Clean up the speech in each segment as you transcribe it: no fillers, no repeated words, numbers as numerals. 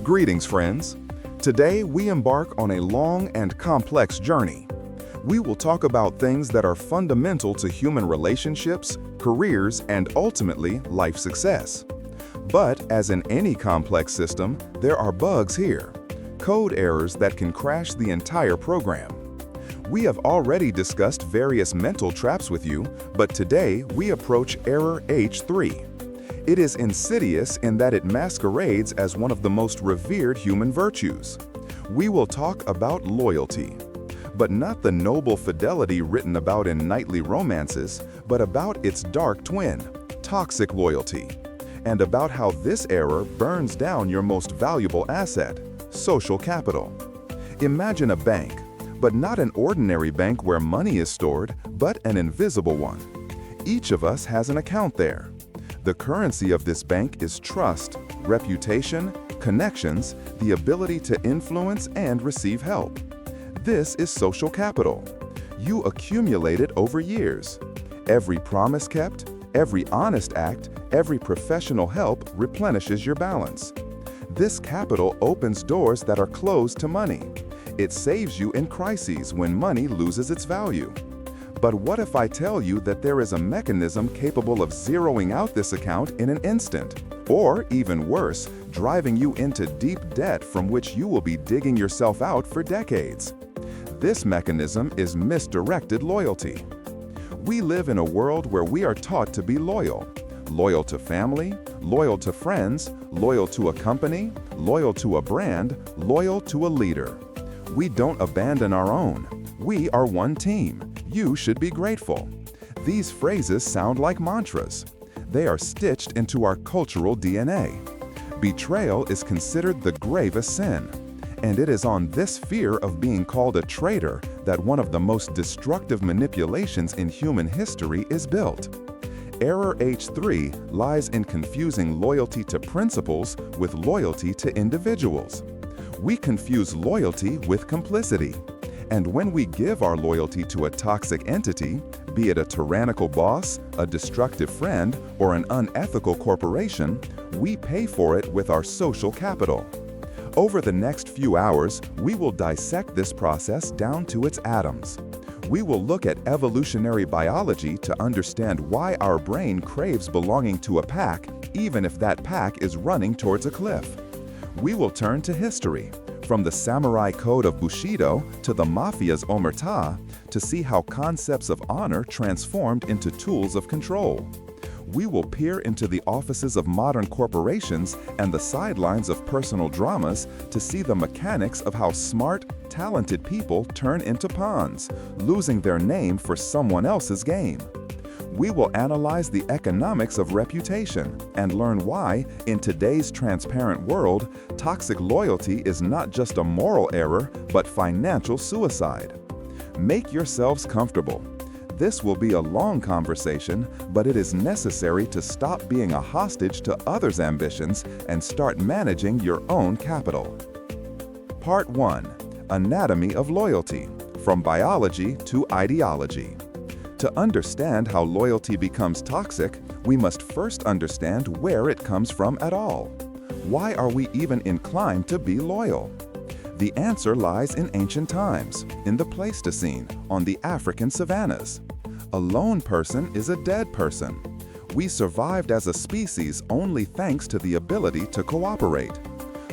Greetings, friends. Today, we embark on a long and complex journey. We will talk about things that are fundamental to human relationships, careers, and ultimately, life success. But as in any complex system, there are bugs here, code errors that can crash the entire program. We have already discussed various mental traps with you, but today we approach error H3. It is insidious in that it masquerades as one of the most revered human virtues. We will talk about loyalty, but not the noble fidelity written about in knightly romances, but about its dark twin, toxic loyalty, and about how this error burns down your most valuable asset, social capital. Imagine a bank, but not an ordinary bank where money is stored, but an invisible one. Each of us has an account there. The currency of this bank is trust, reputation, connections, the ability to influence and receive help. This is social capital. You accumulate it over years. Every promise kept, every honest act, every professional help replenishes your balance. This capital opens doors that are closed to money. It saves you in crises when money loses its value. But what if I tell you that there is a mechanism capable of zeroing out this account in an instant? Or, even worse, driving you into deep debt from which you will be digging yourself out for decades. This mechanism is misdirected loyalty. We live in a world where we are taught to be loyal. Loyal to family, loyal to friends, loyal to a company, loyal to a brand, loyal to a leader. We don't abandon our own. We are one team. You should be grateful. These phrases sound like mantras. They are stitched into our cultural DNA. Betrayal is considered the gravest sin, and it is on this fear of being called a traitor that one of the most destructive manipulations in human history is built. Error H3 lies in confusing loyalty to principles with loyalty to individuals. We confuse loyalty with complicity. And when we give our loyalty to a toxic entity, be it a tyrannical boss, a destructive friend, or an unethical corporation, we pay for it with our social capital. Over the next few hours, we will dissect this process down to its atoms. We will look at evolutionary biology to understand why our brain craves belonging to a pack, even if that pack is running towards a cliff. We will turn to history, from the samurai code of Bushido to the mafia's omerta, to see how concepts of honor transformed into tools of control. We will peer into the offices of modern corporations and the sidelines of personal dramas to see the mechanics of how smart, talented people turn into pawns, losing their name for someone else's game. We will analyze the economics of reputation and learn why, in today's transparent world, toxic loyalty is not just a moral error, but financial suicide. Make yourselves comfortable. This will be a long conversation, but it is necessary to stop being a hostage to others' ambitions and start managing your own capital. Part 1. Anatomy of Loyalty, from Biology to Ideology. To understand how loyalty becomes toxic, we must first understand where it comes from at all. Why are we even inclined to be loyal? The answer lies in ancient times, in the Pleistocene, on the African savannas. A lone person is a dead person. We survived as a species only thanks to the ability to cooperate.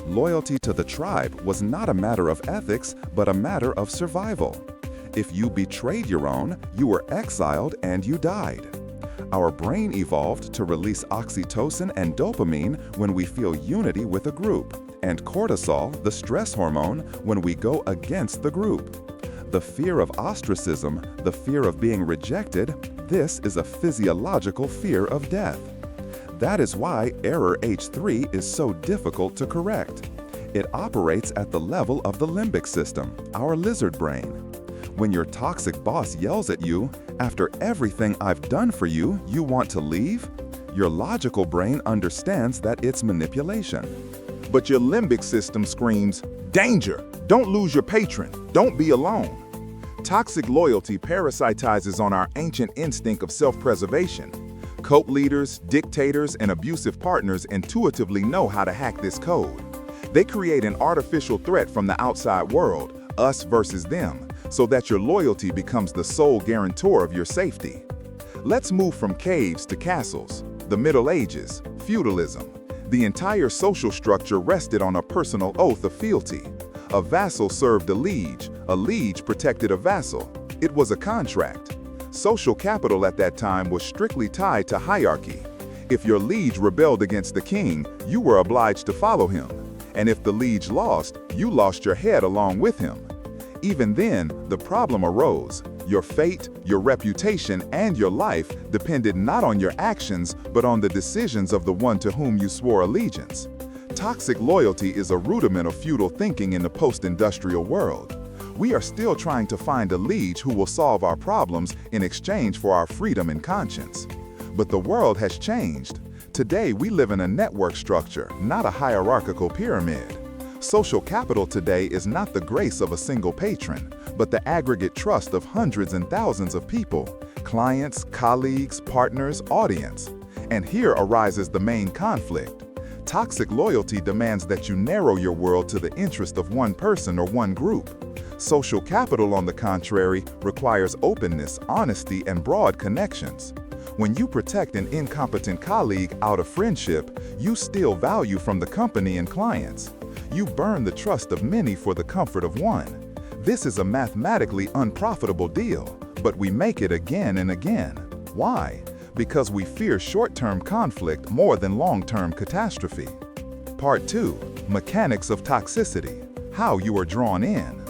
Loyalty to the tribe was not a matter of ethics, but a matter of survival. If you betrayed your own, you were exiled and you died. Our brain evolved to release oxytocin and dopamine when we feel unity with a group, and cortisol, the stress hormone, when we go against the group. The fear of ostracism, the fear of being rejected, this is a physiological fear of death. That is why error H3 is so difficult to correct. It operates at the level of the limbic system, our lizard brain. When your toxic boss yells at you, "After everything I've done for you, you want to leave?" Your logical brain understands that it's manipulation. But your limbic system screams, "Danger! Don't lose your patron! Don't be alone!" Toxic loyalty parasitizes on our ancient instinct of self-preservation. Cult leaders, dictators, and abusive partners intuitively know how to hack this code. They create an artificial threat from the outside world, us versus them, so that your loyalty becomes the sole guarantor of your safety. Let's move from caves to castles, the Middle Ages, feudalism. The entire social structure rested on a personal oath of fealty. A vassal served a liege protected a vassal. It was a contract. Social capital at that time was strictly tied to hierarchy. If your liege rebelled against the king, you were obliged to follow him. And if the liege lost, you lost your head along with him. Even then, the problem arose. Your fate, your reputation, and your life depended not on your actions, but on the decisions of the one to whom you swore allegiance. Toxic loyalty is a rudiment of feudal thinking in the post-industrial world. We are still trying to find a liege who will solve our problems in exchange for our freedom and conscience. But the world has changed. Today, we live in a network structure, not a hierarchical pyramid. Social capital today is not the grace of a single patron, but the aggregate trust of hundreds and thousands of people, clients, colleagues, partners, audience. And here arises the main conflict. Toxic loyalty demands that you narrow your world to the interest of one person or one group. Social capital, on the contrary, requires openness, honesty, and broad connections. When you protect an incompetent colleague out of friendship, you steal value from the company and clients. You burn the trust of many for the comfort of one. This is a mathematically unprofitable deal, but we make it again and again. Why? Because we fear short-term conflict more than long-term catastrophe. Part 2. Mechanics of toxicity. How you are drawn in.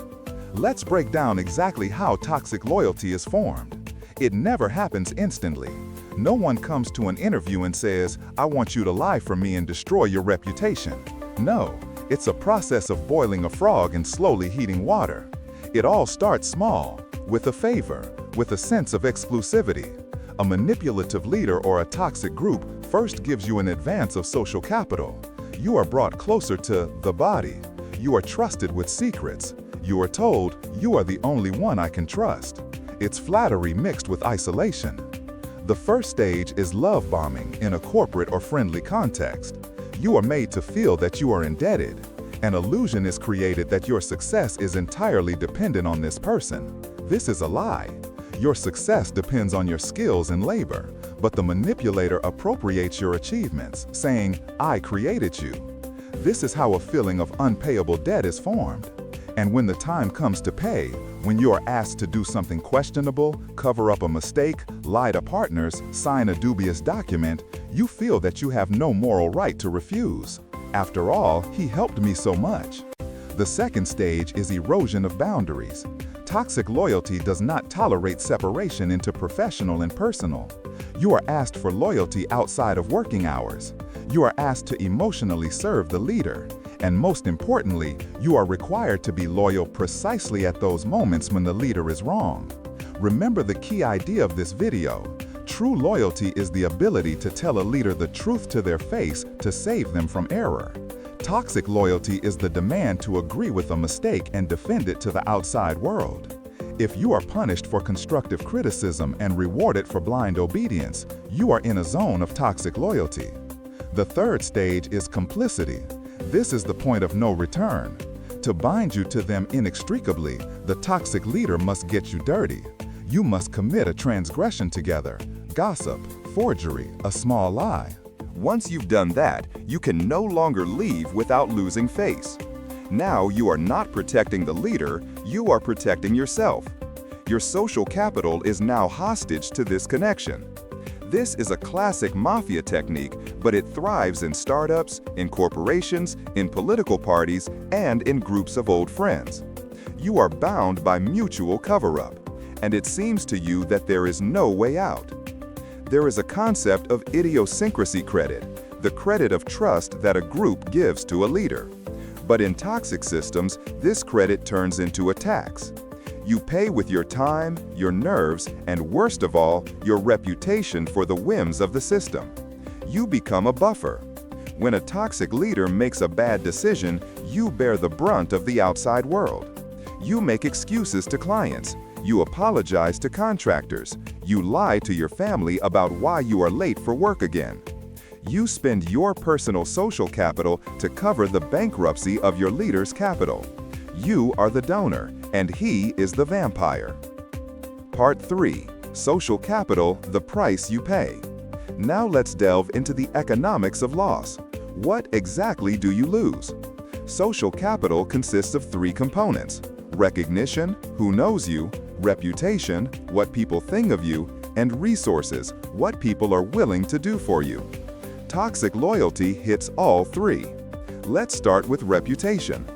Let's break down exactly how toxic loyalty is formed. It never happens instantly. No one comes to an interview and says, "I want you to lie for me and destroy your reputation." No, it's a process of boiling a frog and slowly heating water. It all starts small, with a favor, with a sense of exclusivity. A manipulative leader or a toxic group first gives you an advance of social capital. You are brought closer to the body. You are trusted with secrets. You are told, "You are the only one I can trust." It's flattery mixed with isolation. The first stage is love bombing in a corporate or friendly context. You are made to feel that you are indebted. An illusion is created that your success is entirely dependent on this person. This is a lie. Your success depends on your skills and labor, but the manipulator appropriates your achievements, saying, "I created you." This is how a feeling of unpayable debt is formed. And when the time comes to pay, when you are asked to do something questionable, cover up a mistake, lie to partners, sign a dubious document, you feel that you have no moral right to refuse. After all, he helped me so much. The second stage is erosion of boundaries. Toxic loyalty does not tolerate separation into professional and personal. You are asked for loyalty outside of working hours. You are asked to emotionally serve the leader. And most importantly, you are required to be loyal precisely at those moments when the leader is wrong. Remember the key idea of this video. True loyalty is the ability to tell a leader the truth to their face to save them from error. Toxic loyalty is the demand to agree with a mistake and defend it to the outside world. If you are punished for constructive criticism and rewarded for blind obedience, you are in a zone of toxic loyalty. The third stage is complicity. This is the point of no return. To bind you to them inextricably, the toxic leader must get you dirty. You must commit a transgression together, gossip, forgery, a small lie. Once you've done that, you can no longer leave without losing face. Now you are not protecting the leader, you are protecting yourself. Your social capital is now hostage to this connection. This is a classic mafia technique, but it thrives in startups, in corporations, in political parties, and in groups of old friends. You are bound by mutual cover-up, and it seems to you that there is no way out. There is a concept of idiosyncrasy credit, the credit of trust that a group gives to a leader. But in toxic systems, this credit turns into a tax. You pay with your time, your nerves, and worst of all, your reputation for the whims of the system. You become a buffer. When a toxic leader makes a bad decision, you bear the brunt of the outside world. You make excuses to clients. You apologize to contractors. You lie to your family about why you are late for work again. You spend your personal social capital to cover the bankruptcy of your leader's capital. You are the donor, and he is the vampire. Part 3. Social capital, the price you pay. Now let's delve into the economics of loss. What exactly do you lose? Social capital consists of 3 components: recognition, who knows you; reputation, what people think of you; and resources, what people are willing to do for you. Toxic loyalty hits all 3. Let's start with reputation.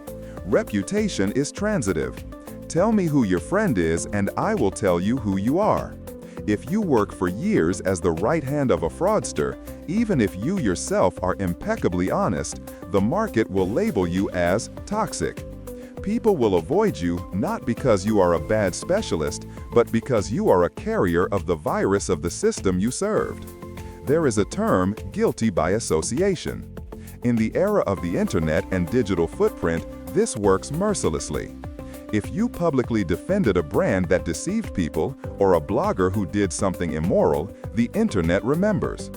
Reputation is transitive. Tell me who your friend is and I will tell you who you are. If you work for years as the right hand of a fraudster, even if you yourself are impeccably honest, the market will label you as toxic. People will avoid you not because you are a bad specialist, but because you are a carrier of the virus of the system you served. There is a term, guilty by association. In the era of the internet and digital footprint, this works mercilessly. If you publicly defended a brand that deceived people, or a blogger who did something immoral, the internet remembers.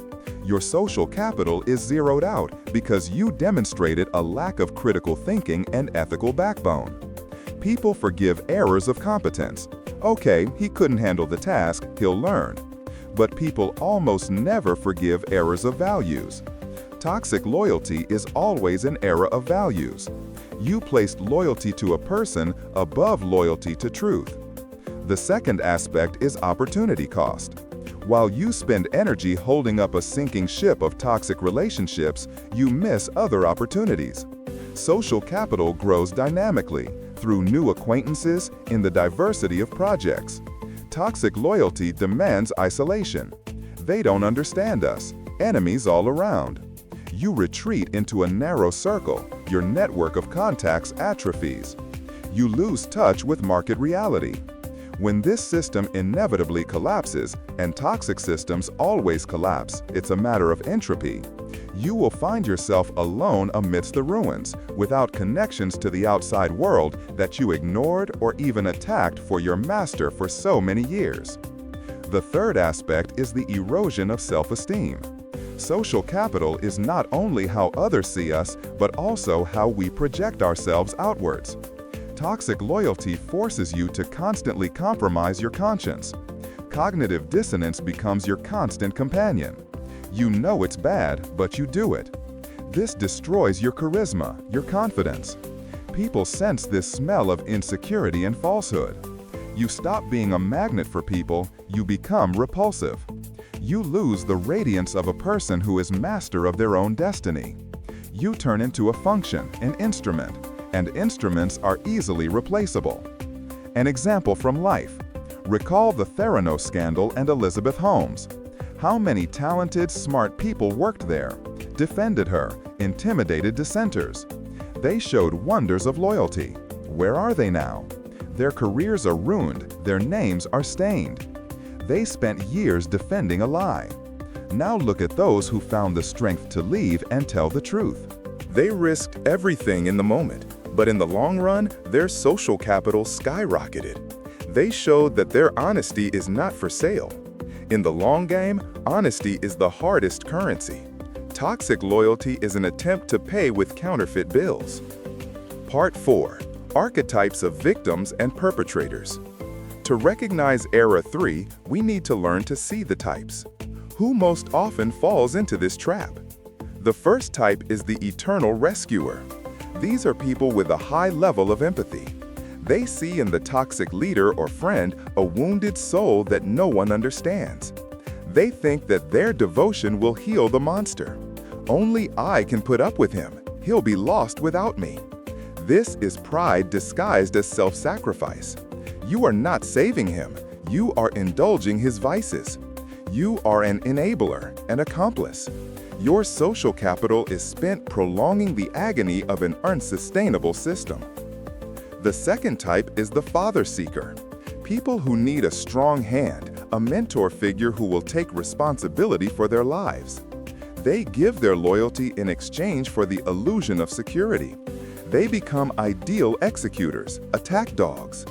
Your social capital is zeroed out because you demonstrated a lack of critical thinking and ethical backbone. People forgive errors of competence. Okay, he couldn't handle the task, he'll learn. But people almost never forgive errors of values. Toxic loyalty is always an error of values. You placed loyalty to a person above loyalty to truth. The second aspect is opportunity cost. While you spend energy holding up a sinking ship of toxic relationships, you miss other opportunities. Social capital grows dynamically through new acquaintances in the diversity of projects. Toxic loyalty demands isolation. They don't understand us. Enemies all around. You retreat into a narrow circle. Your network of contacts atrophies. You lose touch with market reality. When this system inevitably collapses, and toxic systems always collapse, it's a matter of entropy, you will find yourself alone amidst the ruins, without connections to the outside world that you ignored or even attacked for your master for so many years. The third aspect is the erosion of self-esteem. Social capital is not only how others see us, but also how we project ourselves outwards. Toxic loyalty forces you to constantly compromise your conscience. Cognitive dissonance becomes your constant companion. You know it's bad, but you do it. This destroys your charisma, your confidence. People sense this smell of insecurity and falsehood. You stop being a magnet for people, you become repulsive. You lose the radiance of a person who is master of their own destiny. You turn into a function, an instrument, and instruments are easily replaceable. An example from life. Recall the Theranos scandal and Elizabeth Holmes. How many talented, smart people worked there, defended her, intimidated dissenters? They showed wonders of loyalty. Where are they now? Their careers are ruined, their names are stained. They spent years defending a lie. Now look at those who found the strength to leave and tell the truth. They risked everything in the moment, but in the long run, their social capital skyrocketed. They showed that their honesty is not for sale. In the long game, honesty is the hardest currency. Toxic loyalty is an attempt to pay with counterfeit bills. Part 4. Archetypes of victims and perpetrators. To recognize Era 3, we need to learn to see the types. Who most often falls into this trap? The first type is the eternal rescuer. These are people with a high level of empathy. They see in the toxic leader or friend a wounded soul that no one understands. They think that their devotion will heal the monster. Only I can put up with him. He'll be lost without me. This is pride disguised as self-sacrifice. You are not saving him. You are indulging his vices. You are an enabler, an accomplice. Your social capital is spent prolonging the agony of an unsustainable system. The second type is the father seeker. People who need a strong hand, a mentor figure who will take responsibility for their lives. They give their loyalty in exchange for the illusion of security. They become ideal executors, attack dogs.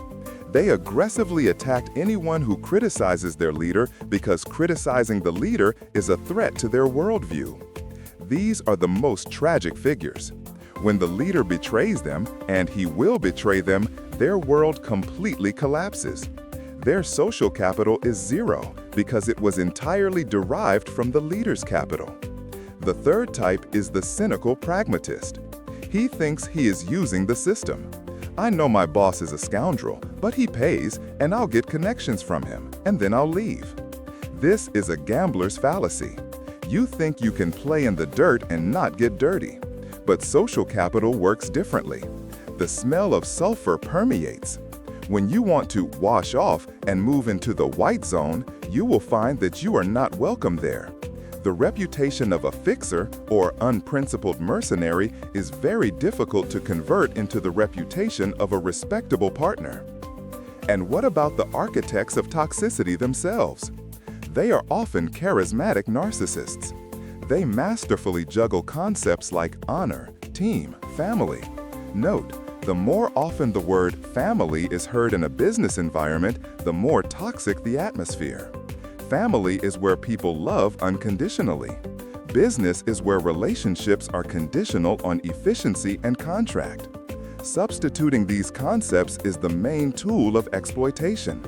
They aggressively attack anyone who criticizes their leader because criticizing the leader is a threat to their worldview. These are the most tragic figures. When the leader betrays them, and he will betray them, their world completely collapses. Their social capital is zero because it was entirely derived from the leader's capital. The third type is the cynical pragmatist. He thinks he is using the system. I know my boss is a scoundrel, but he pays, and I'll get connections from him, and then I'll leave. This is a gambler's fallacy. You think you can play in the dirt and not get dirty. But social capital works differently. The smell of sulfur permeates. When you want to wash off and move into the white zone, you will find that you are not welcome there. The reputation of a fixer or unprincipled mercenary is very difficult to convert into the reputation of a respectable partner. And what about the architects of toxicity themselves? They are often charismatic narcissists. They masterfully juggle concepts like honor, team, family. Note, the more often the word family is heard in a business environment, the more toxic the atmosphere. Family is where people love unconditionally. Business is where relationships are conditional on efficiency and contract. Substituting these concepts is the main tool of exploitation.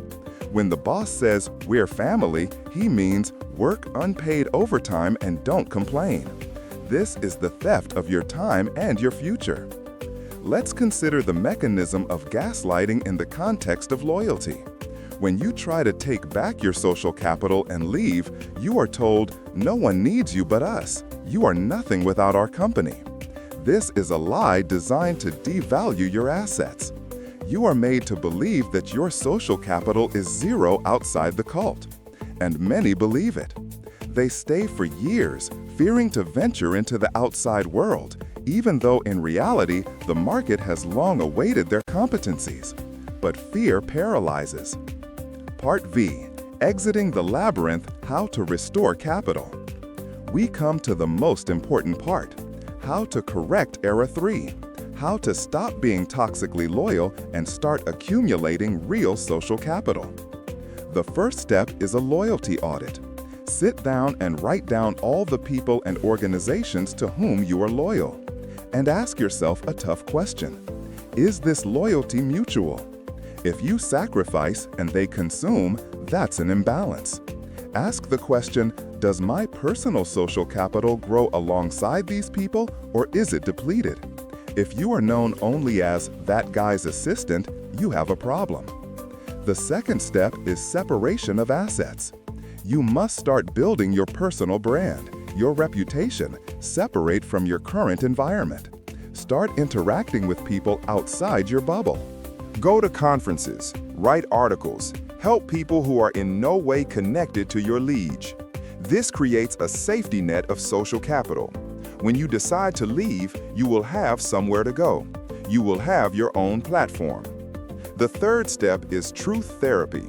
When the boss says, "We're family," he means work unpaid overtime and don't complain. This is the theft of your time and your future. Let's consider the mechanism of gaslighting in the context of loyalty. When you try to take back your social capital and leave, you are told, "No one needs you but us. You are nothing without our company." This is a lie designed to devalue your assets. You are made to believe that your social capital is zero outside the cult. And many believe it. They stay for years, fearing to venture into the outside world, even though in reality, the market has long awaited their competencies. But fear paralyzes. Part V, Exiting the Labyrinth, How to Restore Capital. We come to the most important part, how to correct Error 3, how to stop being toxically loyal and start accumulating real social capital. The first step is a loyalty audit. Sit down and write down all the people and organizations to whom you are loyal. And ask yourself a tough question. Is this loyalty mutual? If you sacrifice and they consume, that's an imbalance. Ask the question, does my personal social capital grow alongside these people, or is it depleted? If you are known only as that guy's assistant, you have a problem. The second step is separation of assets. You must start building your personal brand, your reputation, separate from your current environment. Start interacting with people outside your bubble. Go to conferences, write articles, help people who are in no way connected to your liege. This creates a safety net of social capital. When you decide to leave, you will have somewhere to go. You will have your own platform. The third step is truth therapy.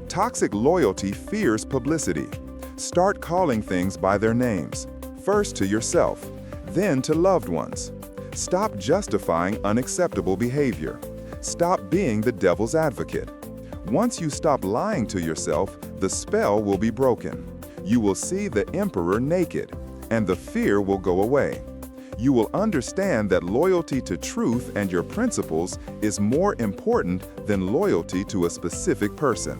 Toxic loyalty fears publicity. Start calling things by their names, first to yourself, then to loved ones. Stop justifying unacceptable behavior. Stop being the devil's advocate. Once you stop lying to yourself, the spell will be broken. You will see the emperor naked, and the fear will go away. You will understand that loyalty to truth and your principles is more important than loyalty to a specific person.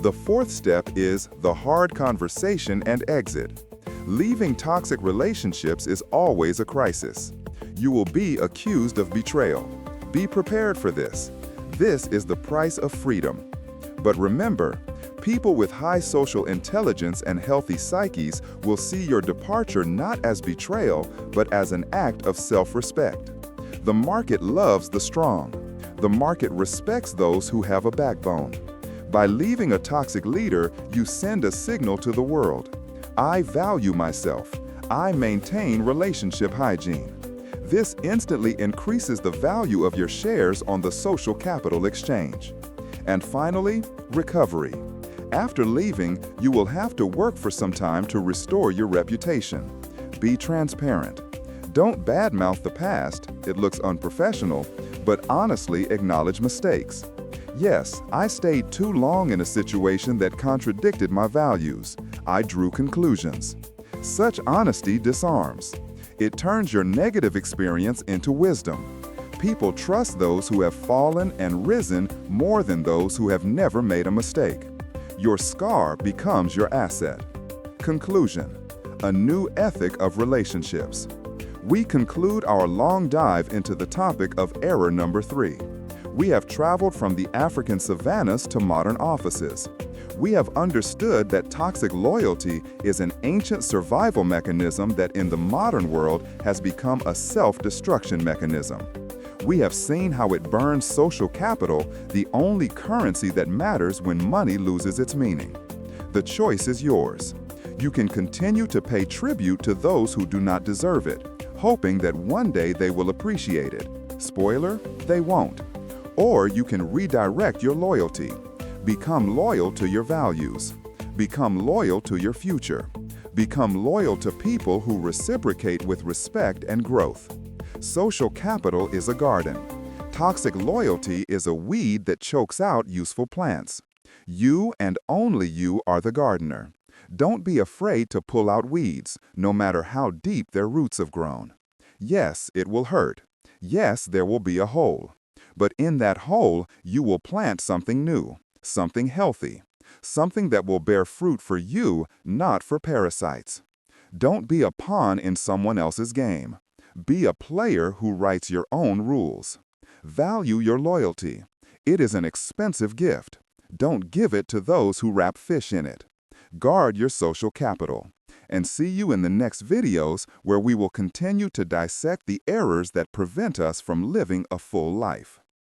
The fourth step is the hard conversation and exit. Leaving toxic relationships is always a crisis. You will be accused of betrayal. Be prepared for this. This is the price of freedom. But remember, people with high social intelligence and healthy psyches will see your departure not as betrayal, but as an act of self-respect. The market loves the strong. The market respects those who have a backbone. By leaving a toxic leader, you send a signal to the world. I value myself. I maintain relationship hygiene. This instantly increases the value of your shares on the social capital exchange. And finally, recovery. After leaving, you will have to work for some time to restore your reputation. Be transparent. Don't badmouth the past, it looks unprofessional, but honestly acknowledge mistakes. Yes, I stayed too long in a situation that contradicted my values. I drew conclusions. Such honesty disarms. It turns your negative experience into wisdom. People trust those who have fallen and risen more than those who have never made a mistake. Your scar becomes your asset. Conclusion: a new ethic of relationships. We conclude our long dive into the topic of error number 3. We have traveled from the African savannas to modern offices. We have understood that toxic loyalty is an ancient survival mechanism that in the modern world has become a self-destruction mechanism. We have seen how it burns social capital, the only currency that matters when money loses its meaning. The choice is yours. You can continue to pay tribute to those who do not deserve it, hoping that one day they will appreciate it. Spoiler, they won't. Or you can redirect your loyalty. Become loyal to your values. Become loyal to your future. Become loyal to people who reciprocate with respect and growth. Social capital is a garden. Toxic loyalty is a weed that chokes out useful plants. You and only you are the gardener. Don't be afraid to pull out weeds, no matter how deep their roots have grown. Yes, it will hurt. Yes, there will be a hole. But in that hole, you will plant something new, something healthy, something that will bear fruit for you, not for parasites. Don't be a pawn in someone else's game. Be a player who writes your own rules. Value your loyalty. It is an expensive gift. Don't give it to those who wrap fish in it. Guard your social capital. And see you in the next videos where we will continue to dissect the errors that prevent us from living a full life.